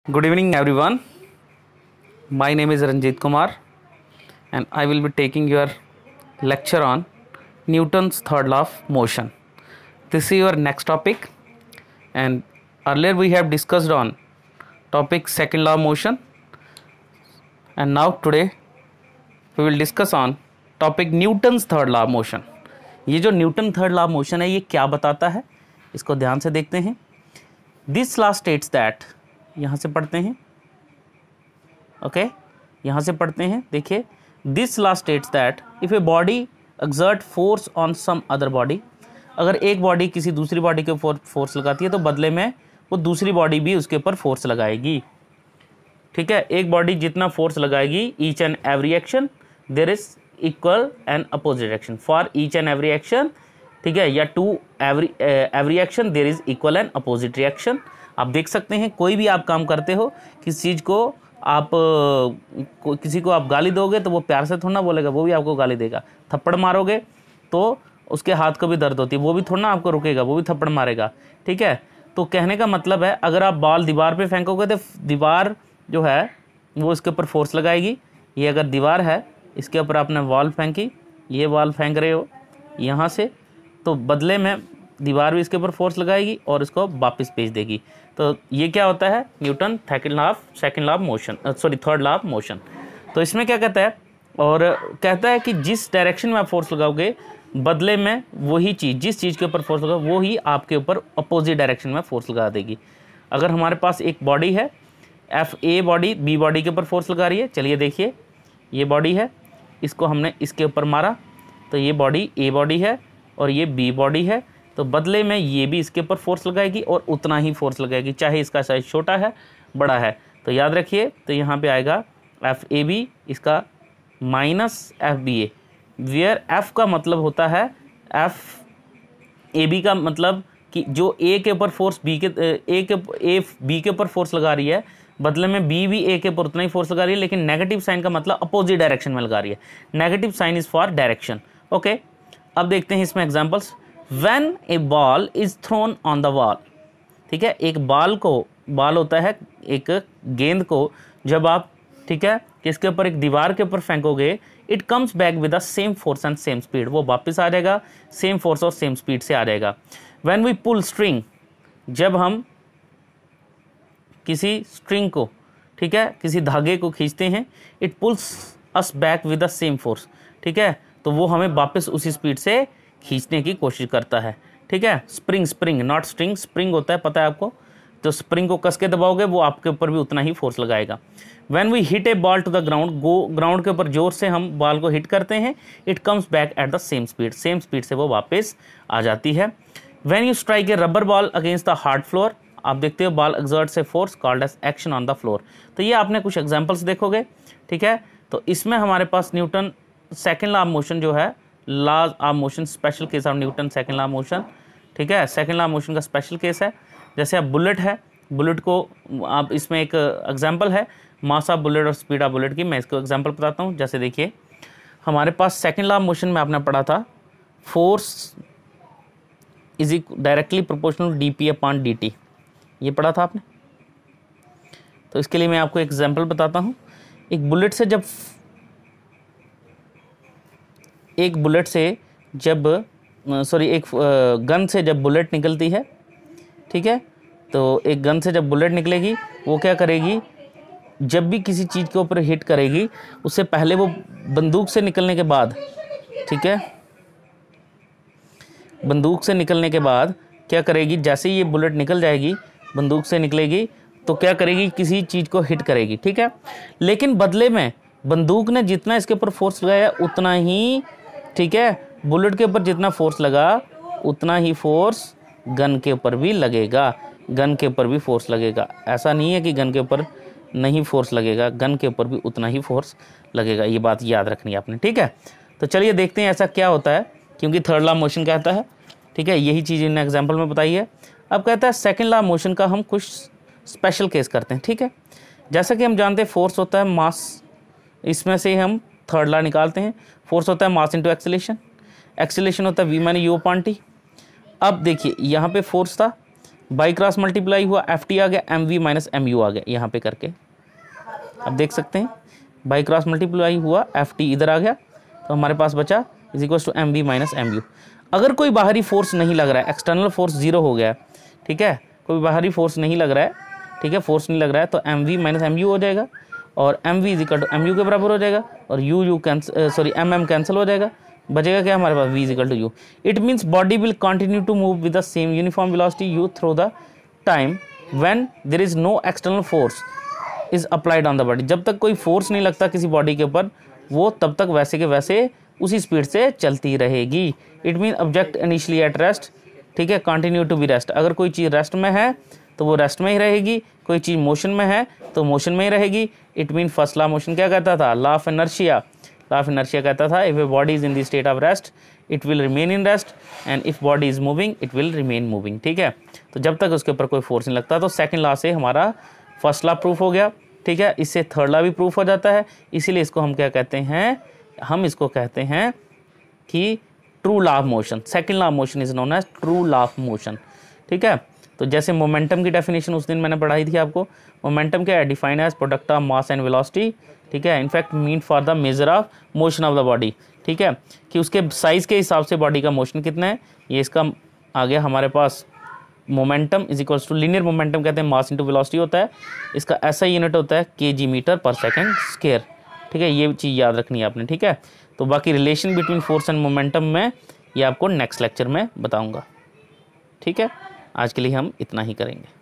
Good evening, everyone. My name is Ranjit Kumar, and I will be taking your lecture on Newton's third law of motion. This is your next topic, and earlier we have discussed on topic second law of motion, and now today we will discuss on topic Newton's third law of motion. ये जो Newton third law of motion है ये क्या बताता है, इसको ध्यान से देखते हैं. दिस लॉ स्टेट्स दैट, यहाँ से पढ़ते हैं, ओके यहाँ से पढ़ते हैं. देखिए, this law states that if a body exert force on some other body, अगर एक बॉडी किसी दूसरी बॉडी के ऊपर फोर्स लगाती है तो बदले में वो दूसरी बॉडी भी उसके ऊपर फोर्स लगाएगी. ठीक है, एक बॉडी जितना फोर्स लगाएगी, each and every action there is equal and opposite action for each and every action. ठीक है, या to every action there is equal and opposite reaction. आप देख सकते हैं, कोई भी आप काम करते हो, किसी चीज़ को आप किसी को आप गाली दोगे तो वो प्यार से थोड़ा ना बोलेगा, वो भी आपको गाली देगा. थप्पड़ मारोगे तो उसके हाथ को भी दर्द होती है, वो भी थोड़ा ना आपको रुकेगा, वो भी थप्पड़ मारेगा. ठीक है, तो कहने का मतलब है, अगर आप बॉल दीवार पे फेंकोगे तो दीवार जो है वो इसके ऊपर फोर्स लगाएगी. ये अगर दीवार है, इसके ऊपर आपने बॉल फेंकी, ये बॉल फेंक रहे हो यहाँ से, तो बदले में दीवार भी इसके ऊपर फोर्स लगाएगी और इसको वापस भेज देगी. तो ये क्या होता है, Newton second law of motion, third law of motion. तो इसमें क्या कहता है, और कहता है कि जिस डायरेक्शन में आप फोर्स लगाओगे, बदले में वही चीज़, जिस चीज़ के ऊपर फोर्स लगाओगे वो ही आपके ऊपर अपोजिट डायरेक्शन में फोर्स लगा देगी. अगर हमारे पास एक बॉडी है, ए बॉडी बी बॉडी के ऊपर फोर्स लगा रही है. चलिए देखिए, ये बॉडी है, इसको हमने इसके ऊपर मारा तो ये बॉडी ए बॉडी है और ये बी बॉडी है. तो बदले में ये भी इसके ऊपर फोर्स लगाएगी और उतना ही फोर्स लगाएगी, चाहे इसका साइज छोटा है बड़ा है. तो याद रखिए, तो यहाँ पे आएगा एफ ए बी, इसका minus F B A, where F का मतलब होता है, एफ ए बी का मतलब कि जो ए के ऊपर फोर्स बी के ऊपर फोर्स लगा रही है, बदले में बी भी ए के ऊपर उतना ही फोर्स लगा रही है, लेकिन नेगेटिव साइन का मतलब अपोजिट डायरेक्शन में लगा रही है. Negative sign is for direction. Okay, अब देखते हैं इसमें examples. When a ball is thrown on the wall, ठीक है, एक बॉल होता है, एक गेंद को जब आप, ठीक है, किसके ऊपर, एक दीवार के ऊपर फेंकोगे, it comes back with the same force and same speed, वो वापस आ जाएगा सेम फोर्स और सेम स्पीड से आ जाएगा. When we pull string, जब हम किसी स्ट्रिंग को, ठीक है, किसी धागे को खींचते हैं, it pools us back with the same force. ठीक है, तो वो हमें वापस उसी स्पीड से खींचने की कोशिश करता है. ठीक है, स्प्रिंग नॉट स्ट्रिंग, स्प्रिंग होता है, पता है आपको. तो स्प्रिंग को कस के दबाओगे वो आपके ऊपर भी उतना ही फोर्स लगाएगा. When we hit a ball to the ground, ground के ऊपर जोर से हम बॉल को हिट करते हैं, it comes back at the same speed से वो वापस आ जाती है. When you strike a rubber ball against the hard floor, आप देखते हो ball exerts a force called as action on the floor. तो ये आपने कुछ एग्जाम्पल्स देखोगे. ठीक है, तो इसमें हमारे पास Newton second law of motion जो है, law of motion, special case of Newton second law of motion. ठीक है, सेकंड लॉ ऑफ मोशन का स्पेशल केस है. जैसे अब बुलेट है, बुलेट को आप, इसमें एक एग्जांपल है मास ऑफ बुलेट और स्पीड ऑफ बुलेट की. मैं इसको एग्जांपल बताता हूँ. जैसे देखिए, हमारे पास सेकंड लॉ ऑफ मोशन में आपने पढ़ा था, force is directly proportional D P upon D T, ये पढ़ा था आपने. तो इसके लिए मैं आपको एग्जाम्पल बताता हूँ. एक बुलेट से जब एक गन से जब बुलेट निकलती है, ठीक है, तो एक गन से जब बुलेट निकलेगी, वो क्या करेगी, जब भी किसी चीज़ के ऊपर हिट करेगी, उससे पहले वो बंदूक से निकलने के बाद, ठीक है, बंदूक से निकलने के बाद क्या करेगी, जैसे ही ये बुलेट निकल जाएगी, बंदूक से निकलेगी, तो क्या करेगी, किसी चीज़ को हिट करेगी. ठीक है, लेकिन बदले में बंदूक ने जितना इसके ऊपर फोर्स लगाया उतना ही, ठीक है, बुलेट के ऊपर जितना फोर्स लगा उतना ही फोर्स गन के ऊपर भी लगेगा. गन के ऊपर भी फोर्स लगेगा, ऐसा नहीं है कि गन के ऊपर नहीं फोर्स लगेगा, गन के ऊपर भी उतना ही फोर्स लगेगा. ये बात याद रखनी है आपने. ठीक है, तो चलिए देखते हैं ऐसा क्या होता है, क्योंकि थर्ड लॉ ऑफ मोशन कहता है, ठीक है, यही चीज़ इन्होंने एग्जाम्पल में बताई है. अब कहता है सेकेंड लॉ ऑफ मोशन का हम कुछ स्पेशल केस करते हैं. ठीक है, जैसा कि हम जानते हैं फोर्स होता है मास, इसमें से हम थर्ड लॉ निकालते हैं. फोर्स होता है मास इंटू एक्सेलेरेशन होता है v minus u upon T. अब देखिए, यहाँ पे फोर्स था, बाई क्रॉस मल्टीप्लाई हुआ, एफ टी आ गया, M V minus M U आ गया यहाँ पे करके। अब देख सकते हैं बाई क्रॉस मल्टीप्लाई हुआ, एफ टी इधर आ गया, तो हमारे पास बचा is equal to M V minus M U. अगर कोई बाहरी फोर्स नहीं लग रहा है, एक्सटर्नल फोर्स जीरो हो गया, ठीक है, कोई बाहरी फोर्स नहीं लग रहा है, ठीक है, फोर्स नहीं लग रहा है, तो M V minus M U हो जाएगा और M V is equal to M U के बराबर हो जाएगा और U cancel, sorry M M cancel हो जाएगा, बचेगा क्या हमारे पास v is equal to U. It means body will continue to move with the same uniform velocity U through the time when there is no external force is applied on the body. जब तक कोई force नहीं लगता किसी body के ऊपर, वो तब तक वैसे के वैसे उसी स्पीड से चलती रहेगी। It mean object initially at rest, ठीक है, कंटिन्यू टू बी रेस्ट। अगर कोई चीज़ रेस्ट में है तो वो रेस्ट में ही रहेगी, कोई चीज़ मोशन में है तो मोशन में ही रहेगी। It mean first law motion क्या कहता था, law of inertia. Law of inertia कहता था if a body is in the state of rest it will remain in rest and if body is moving it will remain moving, ठीक है। तो जब तक उसके ऊपर कोई फोर्स नहीं लगता, तो सेकंड लॉ से हमारा फर्स्ट लॉ प्रूफ हो गया, ठीक है। इससे थर्ड लॉ भी प्रूफ हो जाता है, इसीलिए इसको हम क्या कहते हैं, हम इसको कहते हैं कि true law of motion. Second law of motion is known as true law of motion, ठीक है। तो जैसे मोमेंटम की डेफिनेशन उस दिन मैंने पढ़ाई थी आपको, मोमेंटम क्या है, define as product of mass and velocity, ठीक है, in fact mean for the measure of motion of the body, ठीक है, कि उसके साइज के हिसाब से बॉडी का मोशन कितना है। ये इसका आ गया हमारे पास momentum is equals to linear momentum कहते हैं, मास इंटू वेलोसिटी होता है, इसका ऐसा यूनिट होता है kg मीटर पर सेकेंड स्क्वायर, ठीक है, ये चीज़ याद रखनी है आपने, ठीक है। तो बाकी relation between force and momentum में ये आपको नेक्स्ट लेक्चर में बताऊंगा, ठीक है। आज के लिए हम इतना ही करेंगे।